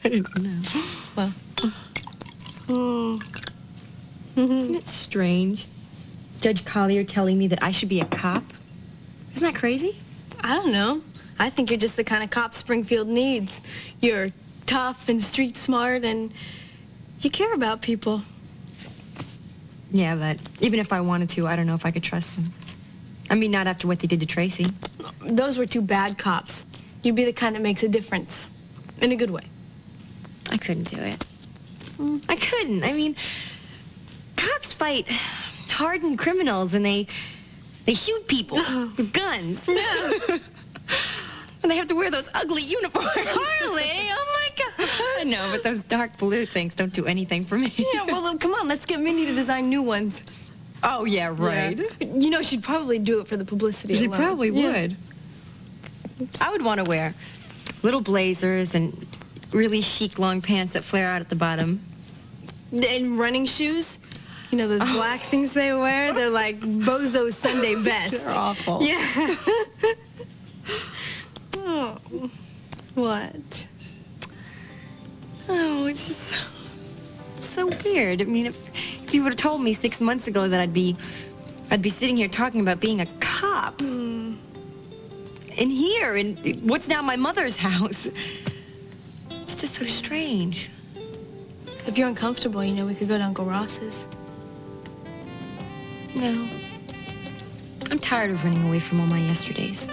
I don't know. Well. Isn't it strange? Judge Collier telling me that I should be a cop? Isn't that crazy? I don't know. I think you're just the kind of cop Springfield needs. You're tough and street smart and you care about people. Yeah, but even if I wanted to, I don't know if I could trust them. I mean, not after what they did to Tracy. Those were two bad cops. You'd be the kind that makes a difference. In a good way. I couldn't do it. I couldn't. I mean, cops fight hardened criminals and they shoot people with guns. And they have to wear those ugly uniforms. Harley, oh my God. I know, but those dark blue things don't do anything for me. Yeah, well, come on, let's get Minnie to design new ones. Oh, yeah, right. Yeah. You know, she'd probably do it for the publicity She alone. probably would. Oops. I would want to wear little blazers and really chic long pants that flare out at the bottom. And running shoes. You know, those black things they wear? They're like Bozo's Sunday best. They're awful. Yeah. Oh, what? Oh, it's just so weird. I mean, if you would have told me 6 months ago that I'd be sitting here talking about being a cop. In here, in what's now my mother's house. It's just so strange. If you're uncomfortable, you know, we could go to Uncle Ross's. No. I'm tired of running away from all my yesterdays.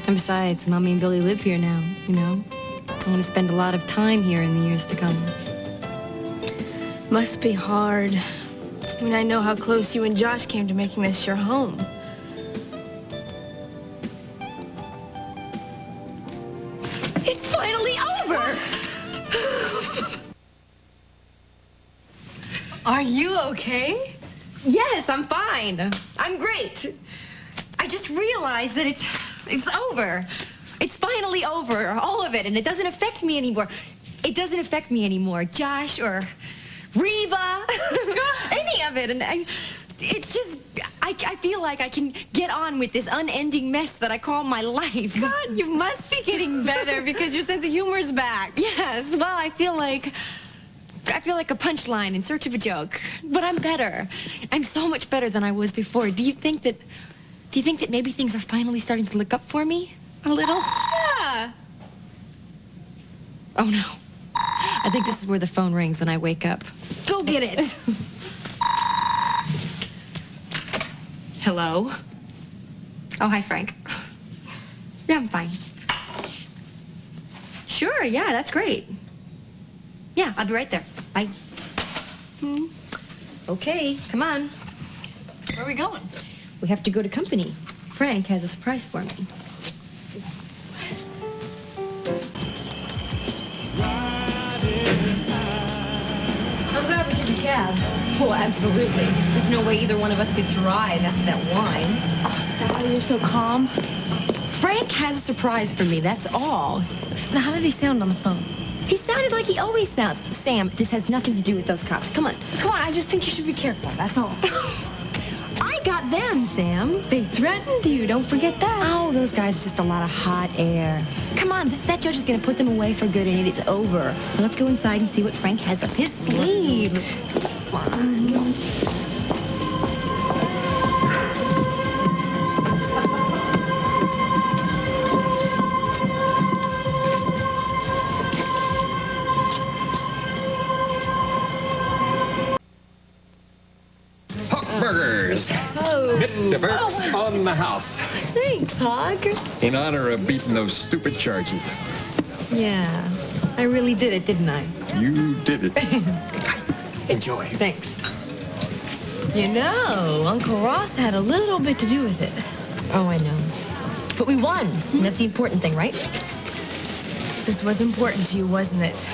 And besides, Mommy and Billy live here now, you know. I want to spend a lot of time here in the years to come. Must be hard. I mean, I know how close you and Josh came to making this your home. It's finally over! Are you okay? Yes, I'm fine. I'm great. I just realized that it's over. It's finally over, all of it, and it doesn't affect me anymore. It doesn't affect me anymore, Josh or Reva, any of it. And it's just, I feel like I can get on with this unending mess that I call my life. God, you must be getting better because your sense of humor is back. Yes, well, I feel like a punchline in search of a joke. But I'm better. I'm so much better than I was before. Do you think that maybe things are finally starting to look up for me? A little? Yeah. Oh, no. I think this is where the phone rings and I wake up. Go get it. Hello? Oh, hi, Frank. Yeah, I'm fine. Sure, yeah, that's great. Yeah, I'll be right there. Bye. Okay, come on. Where are we going? We have to go to company. Frank has a surprise for me. I'm glad we took a cab. Oh, absolutely. There's no way either one of us could drive after that wine. Is that why you're so calm? Frank has a surprise for me, that's all. Now, how did he sound on the phone? He sounded like he always sounds. Sam, this has nothing to do with those cops. Come on. Come on, I just think you should be careful, that's all. I got them, Sam. They threatened you, don't forget that. Oh, those guys are just a lot of hot air. Come on, that judge is going to put them away for good, and it's over. Now let's go inside and see what Frank has up his sleeve. Come on. Burgers. Oh. Bitterberts on the house. Thanks, Hog. In honor of beating those stupid charges. Yeah, I really did it, didn't I? You did it. Enjoy. Thanks. You know, Uncle Ross had a little bit to do with it. Oh, I know. But we won. And that's the important thing, right? This was important to you, wasn't it?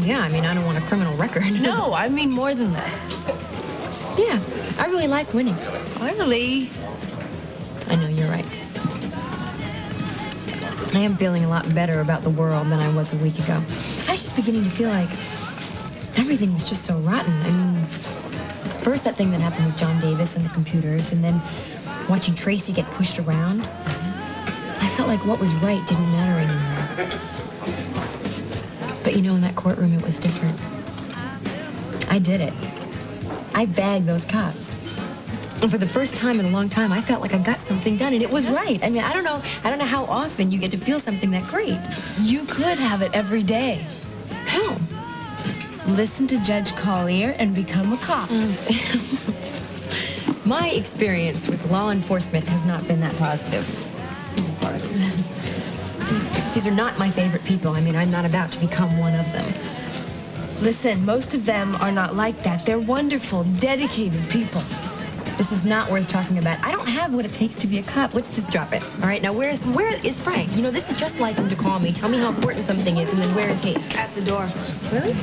Yeah, I mean, I don't want a criminal record. No, I mean more than that. Yeah, I really like winning. Really? I know, you're right. I am feeling a lot better about the world than I was a week ago. I was just beginning to feel like everything was just so rotten. I mean, first that thing that happened with John Davis and the computers, and then watching Tracy get pushed around. I felt like what was right didn't matter anymore. But you know, in that courtroom, it was different. I did it. I bagged those cops. And for the first time in a long time, I felt like I got something done, and it was right. I mean, I don't know how often you get to feel something that great. You could have it every day. How? Listen to Judge Collier and become a cop. My experience with law enforcement has not been that positive. These are not my favorite people. I mean, I'm not about to become one of them. Listen, most of them are not like that. They're wonderful, dedicated people. This is not worth talking about. I don't have what it takes to be a cop. Let's just drop it. All right, now where is Frank? You know, this is just like him to call me. Tell me how important something is, and then where is he? At the door. Really?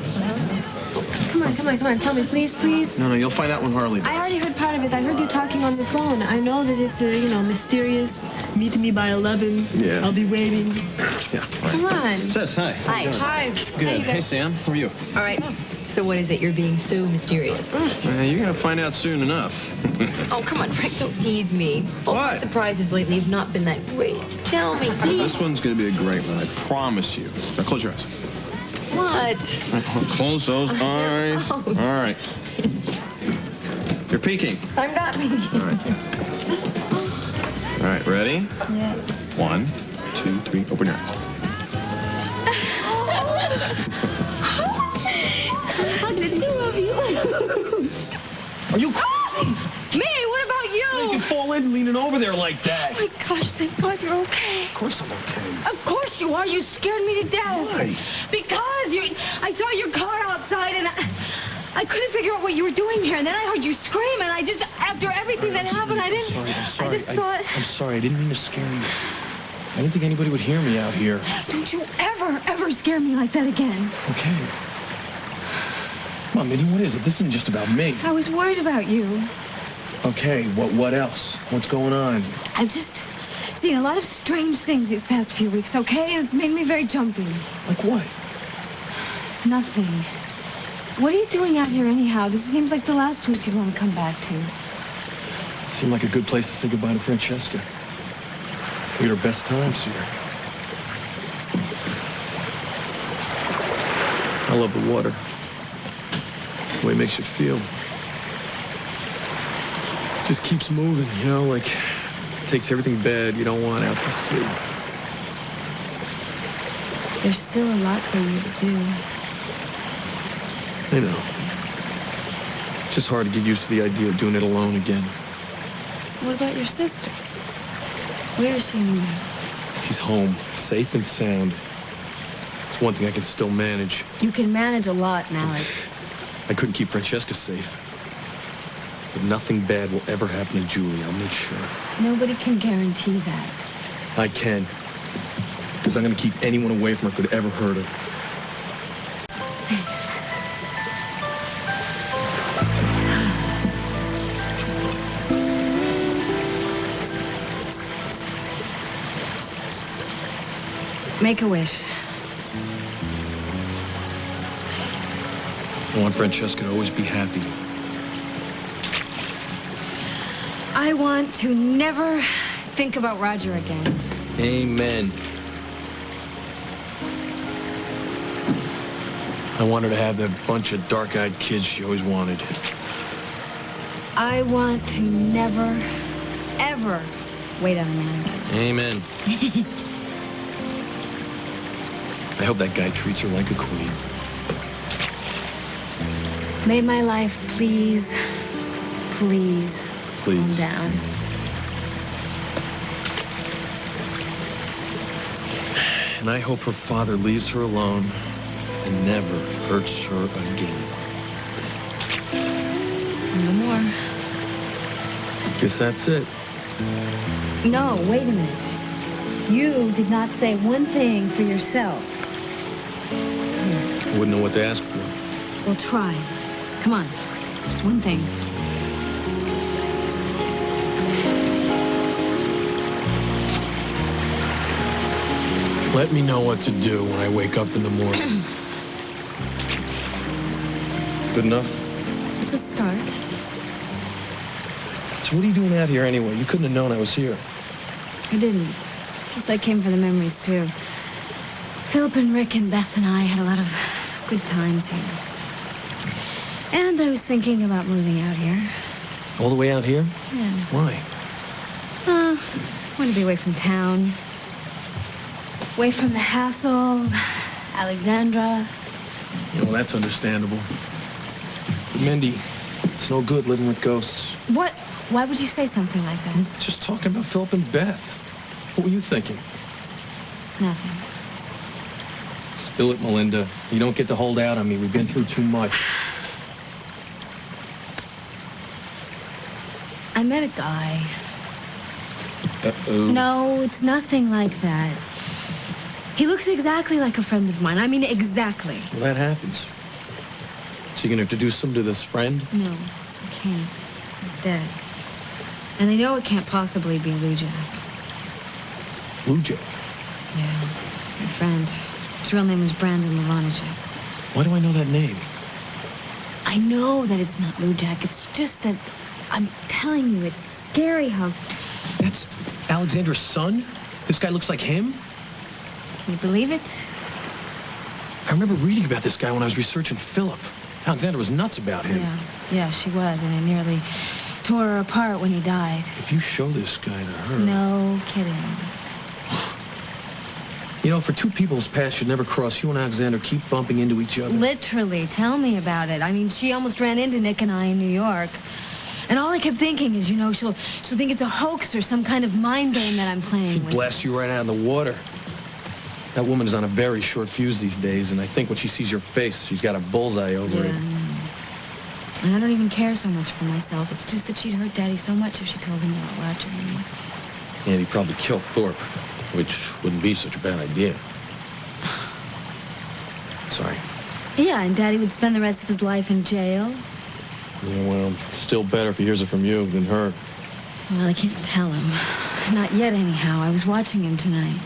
Come on. Tell me, please. No, you'll find out when Harley does. I already heard part of it. I heard you talking on the phone. I know that it's, mysterious. Meet me by 11. Yeah. I'll be waiting. Yeah, Come on. Says hi. Hi. Good. Hey, Sam. How are you? All right. So what is it? You're being so mysterious. You're going to find out soon enough. Oh, come on, Frank. Don't tease me. All my What? surprises lately have not been that great. Tell me, please. This one's going to be a great one, I promise you. Now, close your eyes. What? Close those eyes. Oh. All right. You're peeking. I'm not being... All right. All right, ready? Yeah. 1, 2, 3. Open your eyes. How did the two of you? Are you Me, what about you? You fall in leaning over there like that. Oh, my gosh, thank God you're okay. Of course I'm okay. Of course you are. You scared me to death. Why? Because I saw your car outside, and I couldn't figure out what you were doing here. And then I heard you scream, and I just, after everything that happened, I didn't... I'm sorry. I just thought... I'm sorry. I didn't mean to scare you. I didn't think anybody would hear me out here. Don't you ever scare me like that again. Okay. Come on, Minnie, what is it? This isn't just about me. I was worried about you. Okay, what else? What's going on? I've just seen a lot of strange things these past few weeks, okay? It's made me very jumpy. Like what? Nothing. What are you doing out here anyhow? This seems like the last place you'd want to come back to. Seemed like a good place to say goodbye to Francesca. We had our best times here. I love the water. The way it makes you feel. Just keeps moving, like takes everything bad you don't want out to sea. There's still a lot for you to do. I know. It's just hard to get used to the idea of doing it alone again. What about your sister? Where is she anyway? She's home, safe and sound. It's one thing I can still manage. You can manage a lot, Mallet. I couldn't keep Francesca safe. But nothing bad will ever happen to Julie, I'll make sure. Nobody can guarantee that. I can. Because I'm going to keep anyone away from her who could ever hurt her. Make a wish. I want Francesca to always be happy. I want to never think about Roger again. Amen. I want her to have that bunch of dark-eyed kids she always wanted. I want to never, ever wait on a man again. Amen. I hope that guy treats her like a queen. May my life please calm down. And I hope her father leaves her alone and never hurts her again. No more. Guess that's it. No, wait a minute. You did not say one thing for yourself. I wouldn't know what to ask for. Well, try. Come on. Just one thing. Let me know what to do when I wake up in the morning. Good enough? It's a start. So what are you doing out here anyway? You couldn't have known I was here. I didn't. Guess I came for the memories, too. Philip and Rick and Beth and I had a lot of good times here. And I was thinking about moving out here. All the way out here? Yeah. Why? I want to be away from town. Away from the hassle, Alexandra. Well, that's understandable. But Mindy, it's no good living with ghosts. What? Why would you say something like that? Just talking about Philip and Beth. What were you thinking? Nothing. Spill it, Melinda. You don't get to hold out on me. We've been through too much. I met a guy. Uh-oh. No, it's nothing like that. He looks exactly like a friend of mine. I mean, exactly. Well, that happens. So you're going to introduce him to this friend? No, I can't. He's dead. And I know it can't possibly be Lou Jack. Blue Jay. Yeah, my friend. His real name was Brandon Milanacek. Why do I know that name? I know that it's not Lou Jack. It's just that I'm telling you, it's scary how... That's Alexandra's son? This guy looks like him? Can you believe it? I remember reading about this guy when I was researching Philip. Alexandra was nuts about him. Yeah, she was, and I nearly tore her apart when he died. If you show this guy to her... No kidding. You know, for two people's paths should never cross, you and Alexander keep bumping into each other. Literally, tell me about it. I mean, she almost ran into Nick and I in New York. And all I kept thinking is, you know, she'll think it's a hoax or some kind of mind game that I'm playing She'd with. blast you right out of the water. That woman is on a very short fuse these days, and I think when she sees your face, she's got a bullseye over it. I know. And I don't even care so much for myself. It's just that she'd hurt Daddy so much if she told him about Roger and me. And he'd probably kill Thorpe, which wouldn't be such a bad idea. Sorry. Yeah, and Daddy would spend the rest of his life in jail. Yeah, well, still better if he hears it from you than her. Well, I can't tell him. Not yet, anyhow. I was watching him tonight.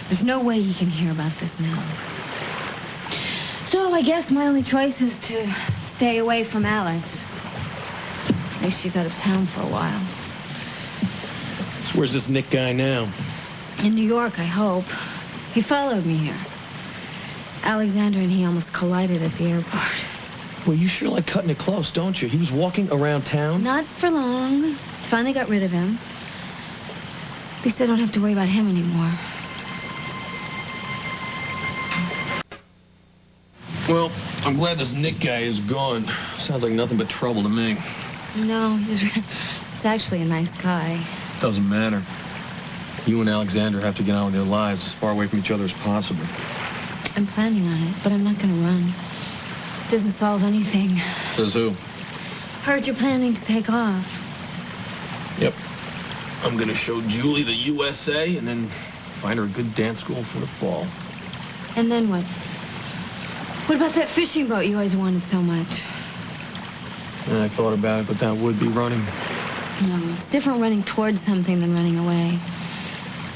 There's no way he can hear about this now. So I guess my only choice is to stay away from Alex. At least she's out of town for a while. So where's this Nick guy now? In New York, I hope. He followed me here. Alexander and he almost collided at the airport. Well, you sure like cutting it close, don't you? He was walking around town. Not for long. Finally got rid of him. At least I don't have to worry about him anymore. Well, I'm glad this Nick guy is gone. Sounds like nothing but trouble to me. No, he's actually a nice guy. Doesn't matter. You and Alexander have to get on with their lives as far away from each other as possible. I'm planning on it, but I'm not going to run. It doesn't solve anything. Says who? Heard you're planning to take off. Yep. I'm gonna show Julie the USA and then find her a good dance school for the fall. And then what? What about that fishing boat you always wanted so much? Yeah, I thought about it, but that would be running. No, it's different running towards something than running away.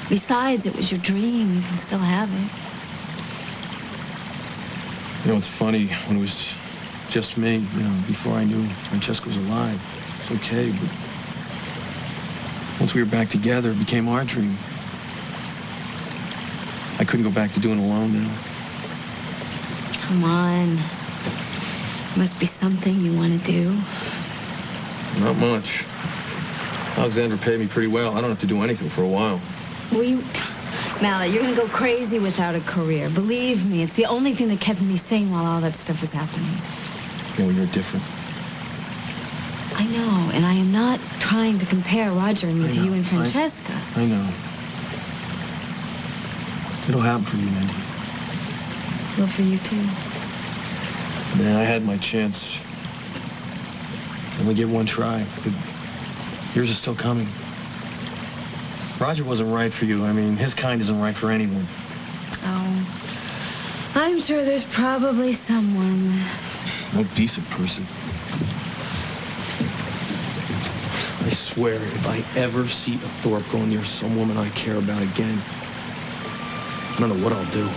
Besides, it was your dream. You can still have it. You know, it's funny, when it was just me, you know, before I knew Francesca was alive, it's okay, but once we were back together, it became our dream. I couldn't go back to doing it alone now. Come on. Must be something you want to do. Not much. Alexander paid me pretty well. I don't have to do anything for a while. Well, Mallet, you're going to go crazy without a career. Believe me, it's the only thing that kept me sane while all that stuff was happening. You know, you're different. I know, and I am not trying to compare Roger and me to you and Francesca. I know. It'll happen for you, Mindy. Well, for you, too. Yeah, I had my chance. I only get one try, but yours is still coming. Roger wasn't right for you. I mean, his kind isn't right for anyone. Oh, I'm sure there's probably someone. No decent person. I swear, if I ever see a Thorpe go near some woman I care about again, I don't know what I'll do.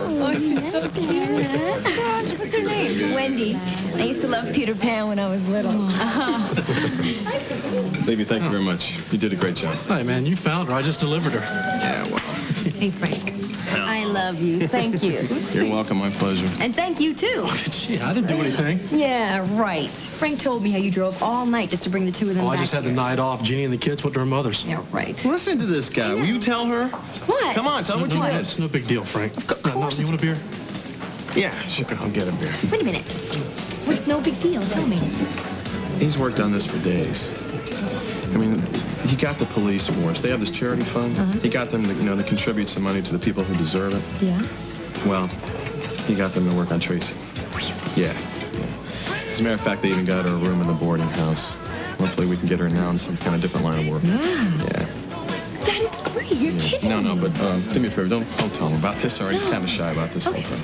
Oh, she's so cute. Gosh, what's her name? Wendy. I used to love Peter Pan when I was little. Baby, thank you very much. You did a great job. Hi, man. You found her. I just delivered her. Yeah, well. Hey, Frank. I love you. Thank you. You're welcome. My pleasure. And thank you, too. Gee, I didn't do anything. Yeah, right. Frank told me how you drove all night just to bring the two of them Oh, back I just had the here. night off. Jeannie and the kids went to her mother's. Yeah, right. Listen to this guy. Will you tell her? What? Come on, tell her what you did. It's no big deal, Frank. No, You want a beer? Yeah, sure. I'll get a beer. Wait a minute. What's no big deal? Tell me. He's worked on this for days. I mean, he got the police force. They have this charity fund. He got them to contribute some money to the people who deserve it. Yeah? Well, he got them to work on Tracy. Yeah. As a matter of fact, they even got her a room in the boarding house. Hopefully we can get her now in some kind of different line of work. Yeah. That's great. You're kidding. No, but do me a favor. Don't tell him about this. Sorry, he's kind of shy about this whole thing.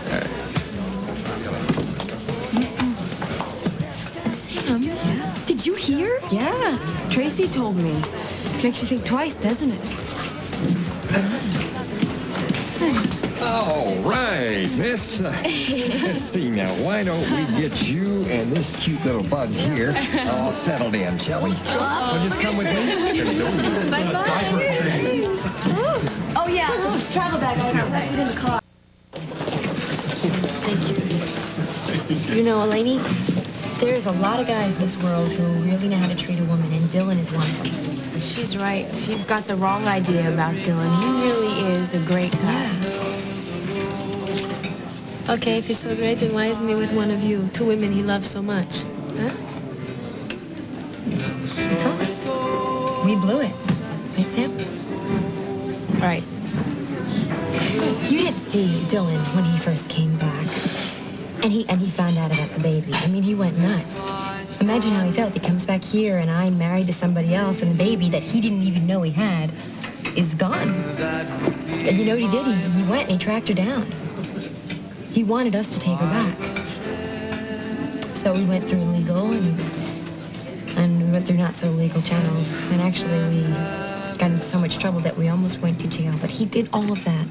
All right. Sam, did you hear? Yeah, Tracy told me. Makes you think twice, doesn't it? All right, miss. Let's see now. Why don't we get you and this cute little bug here all settled in, shall we? Well, just come with me. Oh, yeah. Travel bag. I'll put it in the car. You know, Eleni, there's a lot of guys in this world who really know how to treat a woman, and Dylan is one of them. She's right. She's got the wrong idea about Dylan. He really is a great guy. Okay, if he's so great, then why isn't he with one of you? Two women he loves so much. Huh? Because we blew it. Right, Sam? Right. You didn't see Dylan when he first came back. And he found out about the baby. I mean, he went nuts. Imagine how he felt. He comes back here and I'm married to somebody else and the baby that he didn't even know he had is gone. And you know what he did? He went and he tracked her down. He wanted us to take her back. So we went through legal and we went through not so legal channels. And actually we got in so much trouble that we almost went to jail. But he did all of that,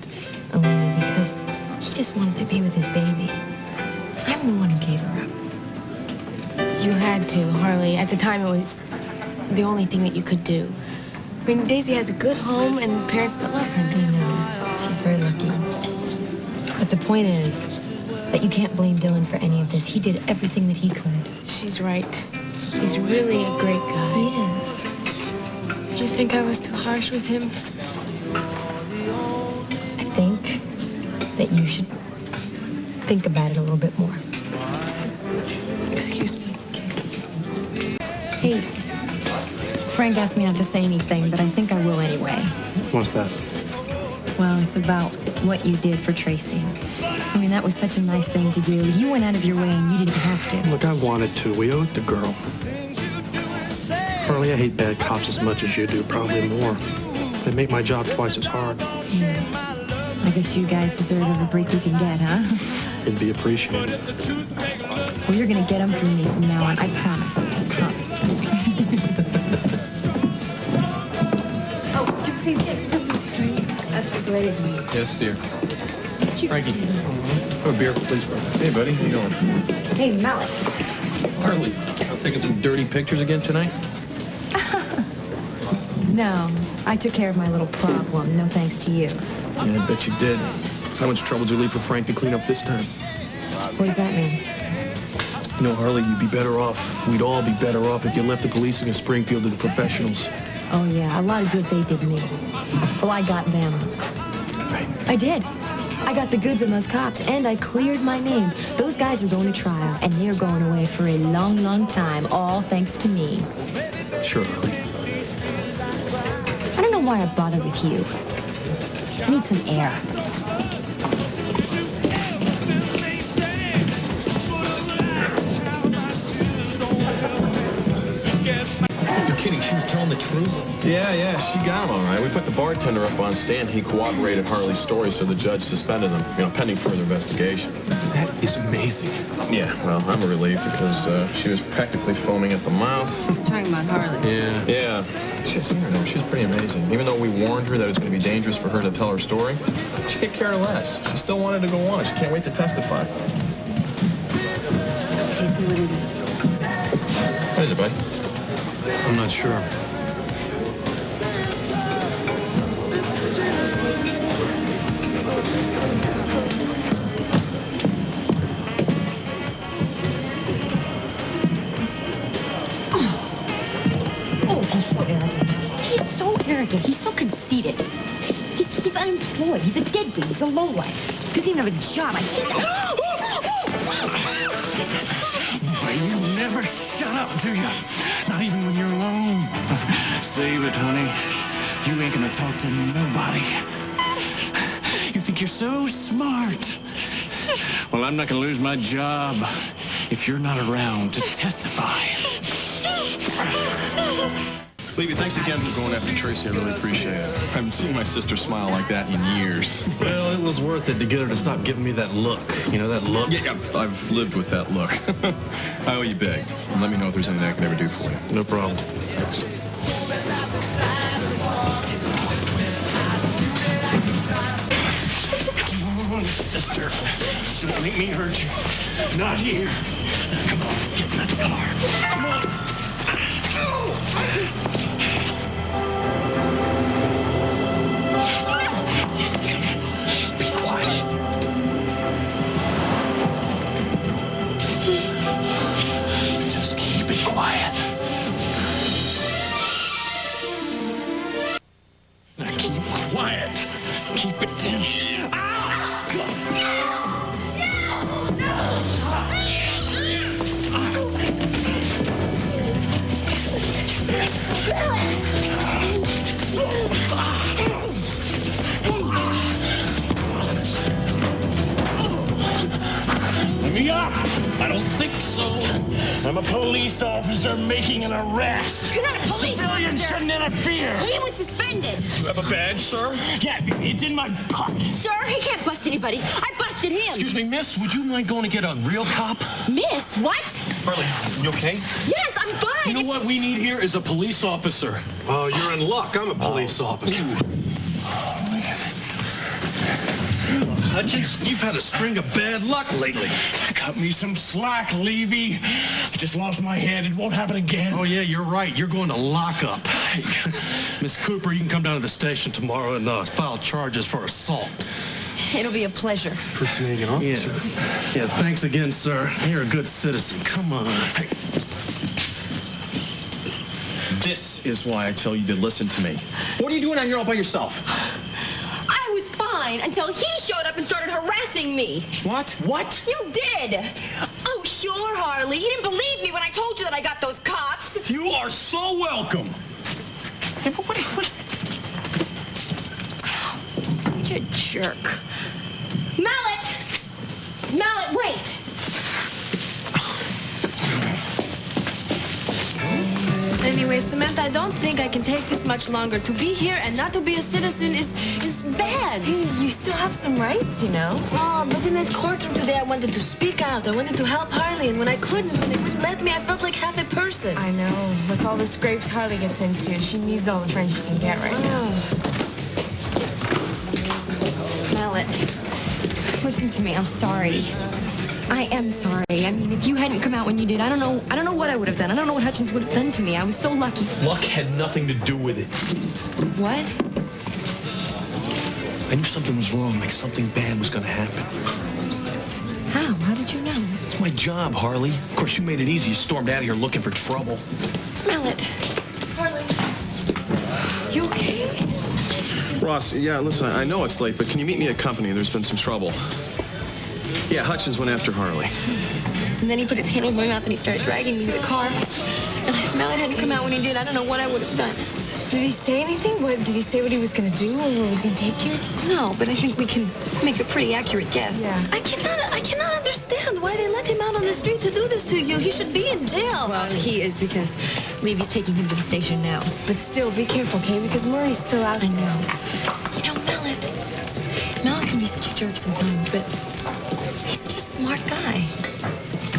Elena, because he just wanted to be with his baby. I'm the one who gave her up. You had to, Harley. At the time, it was the only thing that you could do. I mean, Daisy has a good home and parents that love her. I know. She's very lucky. But the point is that you can't blame Dylan for any of this. He did everything that he could. She's right. He's really a great guy. He is. Do you think I was too harsh with him? I think that you should think about it a little bit more. Excuse me. Hey, Frank asked me not to say anything, but I think I will anyway. What's that? Well, it's about what you did for Tracy. I mean, that was such a nice thing to do. You went out of your way and you didn't have to. Look, I wanted to. We owed the girl. Harley, I hate bad cops as much as you do, probably more. They make my job twice as hard. I guess you guys deserve every break you can get, huh? It'd be appreciated. Well, you're going to get them from me from now on. I promise. I promise. Oh, would you please get something straight? That's just the ladies' meeting. Yes, dear. Frankie. Oh, a beer, please. Hey, buddy. How you doing? Hey, Mallet. Harley, I'm taking some dirty pictures again tonight? No, I took care of my little problem. No thanks to you. Yeah, I bet you did. So how much trouble did you leave for Frank to clean up this time? What does that mean? You know, Harley, you'd be better off. We'd all be better off if you left the policing of Springfield to the professionals. Oh, yeah, a lot of good they did me. Well, I got them. Right. I did. I got the goods on those cops, and I cleared my name. Those guys are going to trial, and they're going away for a long, long time, all thanks to me. Sure, Harley. I don't know why I bother with you. I need some air. You're kidding. She was telling the truth? Yeah, she got him all right. We put the bartender up on stand. He corroborated Harley's story, so the judge suspended him, pending further investigation. That is amazing. Yeah, well, I'm relieved because she was practically foaming at the mouth. Talking about Harley. Yeah. She's seen her now. She's pretty amazing. Even though we warned her that it was going to be dangerous for her to tell her story, she could care less. She still wanted to go on. She can't wait to testify. Casey, what is it? What is it, buddy? I'm not sure. get. He's so conceited. He's unemployed. He's a deadbeat. He's a lowlife. He doesn't even have a job. I hate that. Why, you never shut up, do you? Not even when you're alone. Save it, honey. You ain't gonna talk to nobody. You think you're so smart. Well, I'm not gonna lose my job if you're not around to testify. Levy, thanks again for going after Tracy. I really appreciate it. I haven't seen my sister smile like that in years. Well, it was worth it to get her to stop giving me that look. You know, that look? Yeah, I've lived with that look. I owe you big. And let me know if there's anything I can ever do for you. No problem. Thanks. Come on, sister. Don't make me hurt you. Not here. Come on, get in that car. Come on. Be quiet. Just keep it quiet. Now keep quiet. Keep it down. Let me up! I don't think so. I'm a police officer making an arrest. You're not a police Civilians officer. shouldn't interfere. He was suspended. You have a badge, sir? Yeah, it's in my pocket. Sir, he can't bust anybody. I busted him. Excuse me, miss, would you mind going to get a real cop? Miss, what? Harley, you okay? Yes, I'm fine. You know what we need here is a police officer. Oh, you're in luck. I'm a police officer. Hutchins, you've had a string of bad luck lately. Cut me some slack, Levy. I just lost my head. It won't happen again. Oh, yeah, you're right. You're going to lock up. Miss Cooper, you can come down to the station tomorrow and file charges for assault. It'll be a pleasure. Impersonating an officer? Yeah, thanks again, sir. You're a good citizen. Come on. This is why I tell you to listen to me. What are you doing out here all by yourself? I was fine until he showed up and started harassing me. What? What? You did. Oh, sure, Harley. You didn't believe me when I told you that I got those cops. You are so welcome. Hey, but what? Such a jerk. Mallet! Mallet, wait! Anyway, Samantha, I don't think I can take this much longer. To be here and not to be a citizen is bad. You still have some rights, you know. Oh, but in that courtroom today, I wanted to speak out. I wanted to help Harley, and when I couldn't, when they wouldn't let me, I felt like half a person. I know. With all the scrapes Harley gets into, she needs all the friends she can get right now. Mallet, listen to me. I'm sorry. I am sorry. I mean, if you hadn't come out when you did, I don't know what I would have done. I don't know what Hutchins would have done to me. I was so lucky. Luck had nothing to do with it. What? I knew something was wrong, like something bad was going to happen. How? How did you know? It's my job, Harley. Of course, you made it easy. You stormed out of here looking for trouble. Mallet. Harley. You okay? Ross, yeah, listen, I know it's late, but can you meet me at company? There's been some trouble. Yeah, Hutchins went after Harley. And then he put his hand over my mouth and he started dragging me to the car. And if Mallet hadn't come out when he did, I don't know what I would have done. Did he say anything? Did he say what he was going to do or where he was going to take you? No, but I think we can make a pretty accurate guess. Yeah. I cannot understand why they let him out on the street to do this to you. He should be in jail. Well, he is because Levy's taking him to the station now. But still, be careful, okay? Because Murray's still out. I know. You know, Mallet can be such a jerk sometimes, but he's such a smart guy.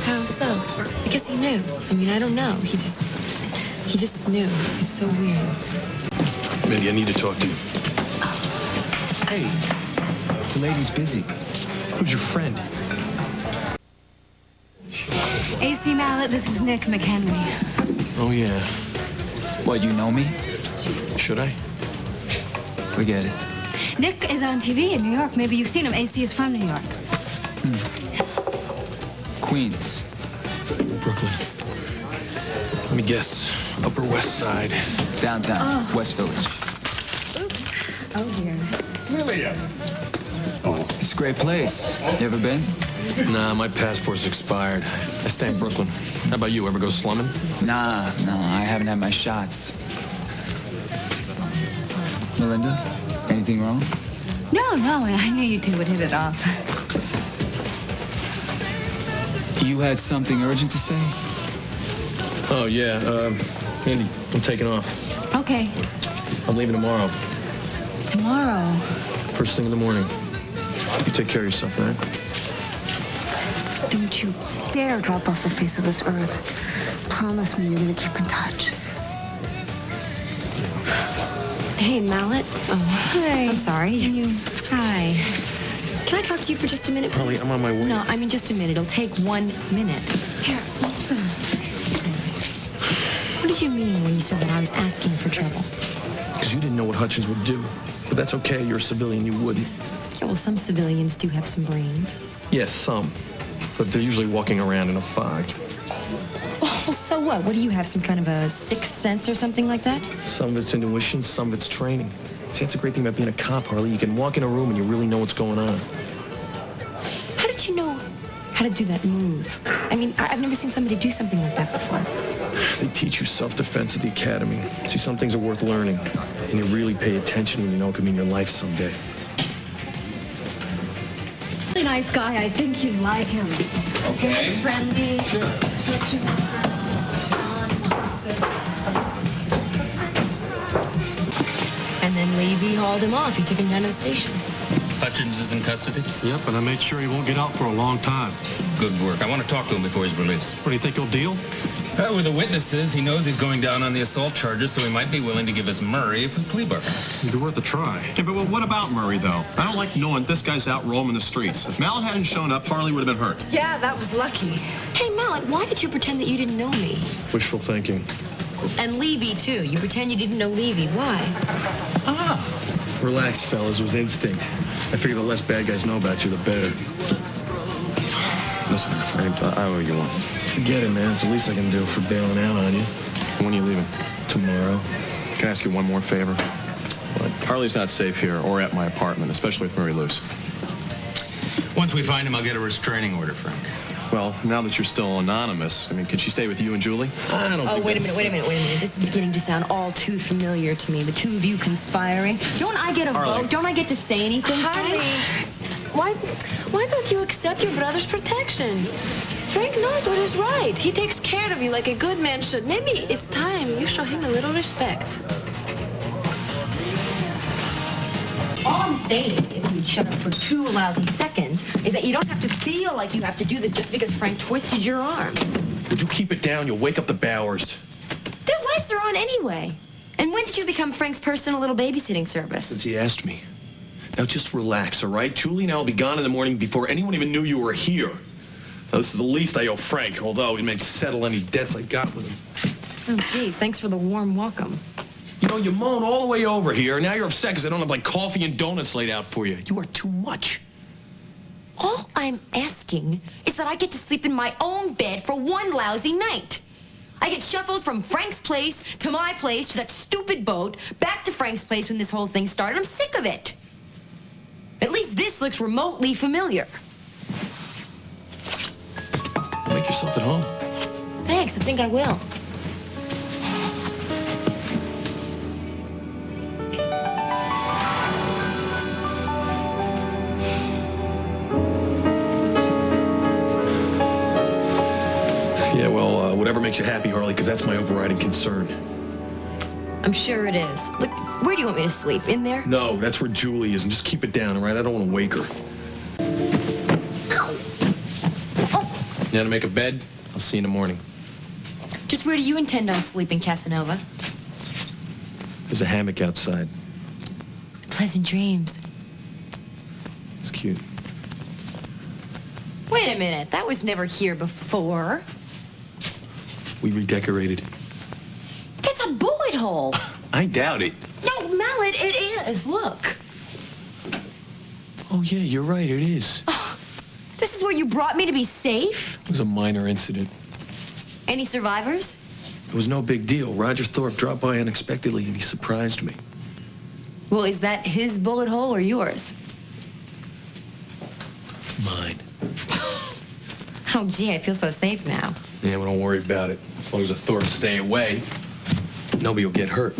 How so? Because he knew. I mean, I don't know. He just knew. It's so weird. Mindy, I need to talk to you. Hey, the lady's busy. Who's your friend? AC Mallet, this is Nick McHenry. Oh, yeah. What, you know me? Should I? Forget it. Nick is on TV in New York. Maybe you've seen him. AC is from New York. Queens. Brooklyn. Let me guess. Upper West Side. Downtown. West Village. Oh, dear. Really? Oh, it's a great place. You ever been? Nah, my passport's expired. I stay in Brooklyn. How about you? Ever go slumming? Nah, I haven't had my shots. Melinda, anything wrong? No, I knew you two would hit it off. You had something urgent to say? Oh, yeah. Andy, I'm taking off. Okay. I'm leaving tomorrow. Tomorrow. First thing in the morning. You take care of yourself, man. Don't you dare drop off the face of this earth. Promise me you're going to keep in touch. Hey, Mallet. Oh, hi. I'm sorry. Hi. Can I talk to you for just a minute, Harley, please? I'm on my way. No, I mean just a minute. It'll take 1 minute. Here, listen. What did you mean when you said that I was asking for trouble? Because you didn't know what Hutchins would do. But that's okay. You're a civilian. You wouldn't. Yeah, well, some civilians do have some brains. Yes, some. But they're usually walking around in a fog. Well, so what? What do you have, some kind of a sixth sense or something like that? Some of it's intuition, some of it's training. See, that's the great thing about being a cop, Harley. You can walk in a room and you really know what's going on. How did you know how to do that move? I mean, I've never seen somebody do something like that before. They teach you self-defense at the academy. See, some things are worth learning. And you really pay attention when you know it could mean your life someday. Really nice guy. I think you'd like him. Okay. Friendly. And then Levy hauled him off. He took him down to the station. Hutchins is in custody? Yep, and I made sure he won't get out for a long time. Good work. I want to talk to him before he's released. What, do you think he'll deal? With the witnesses, he knows he's going down on the assault charges, so he might be willing to give us Murray a plea bargain. It'd be worth a try. Okay, but what about Murray, though? I don't like knowing this guy's out roaming the streets. If Mallet hadn't shown up, Harley would have been hurt. Yeah, that was lucky. Hey, Mallet, why did you pretend that you didn't know me? Wishful thinking. And Levy, too. You pretend you didn't know Levy. Why? Relax, fellas. It was instinct. I figure the less bad guys know about you, the better. Listen, I owe you one. Forget it, man. It's the least I can do for bailing out on you. When are you leaving? Tomorrow. Can I ask you one more favor? What? Harley's not safe here or at my apartment, especially with Murray loose. Once we find him, I'll get a restraining order, Frank. Well, now that you're still anonymous, I mean, can she stay with you and Julie? I don't Oh, think wait a that's- minute. This is beginning to sound all too familiar to me. The two of you conspiring. Don't I get a Harley. vote? Don't I get to say anything? Harley, why don't you accept your brother's protection? Frank knows what is right. He takes care of you like a good man should. Maybe it's time you show him a little respect. All I'm saying, if you'd shut up for 2 lousy seconds, is that you don't have to feel like you have to do this just because Frank twisted your arm. Would you keep it down? You'll wake up the Bowers. Their lights are on anyway. And when did you become Frank's personal little babysitting service? Since he asked me. Now just relax, all right? Julie and I will be gone in the morning before anyone even knew you were here. Now, this is the least I owe Frank, although he may settle any debts I got with him. Oh, gee, thanks for the warm welcome. You know, you moan all the way over here. Now you're upset because I don't have, like, coffee and donuts laid out for you. You are too much. All I'm asking is that I get to sleep in my own bed for 1 lousy night. I get shuffled from Frank's place to my place to that stupid boat, back to Frank's place when this whole thing started. I'm sick of it. At least this looks remotely familiar. Make yourself at home. Thanks, I think I will. Yeah, well, whatever makes you happy, Harley, because that's my overriding concern. I'm sure it is. Look, where do you want me to sleep? In there? No, that's where Julie is, and just keep it down, all right? I don't want to wake her. Now to make a bed, I'll see you in the morning. Just where do you intend on sleeping, Casanova? There's a hammock outside. Pleasant dreams. It's cute. Wait a minute. That was never here before. We redecorated. It's a bullet hole. I doubt it. No, Mallet, it is. Look. Oh, yeah, you're right, it is. This is where you brought me to be safe? It was a minor incident. Any survivors? It was no big deal. Roger Thorpe dropped by unexpectedly, and he surprised me. Well, is that his bullet hole or yours? It's mine. Oh, gee, I feel so safe now. Yeah, well, don't worry about it. As long as the Thorpes stay away, nobody will get hurt.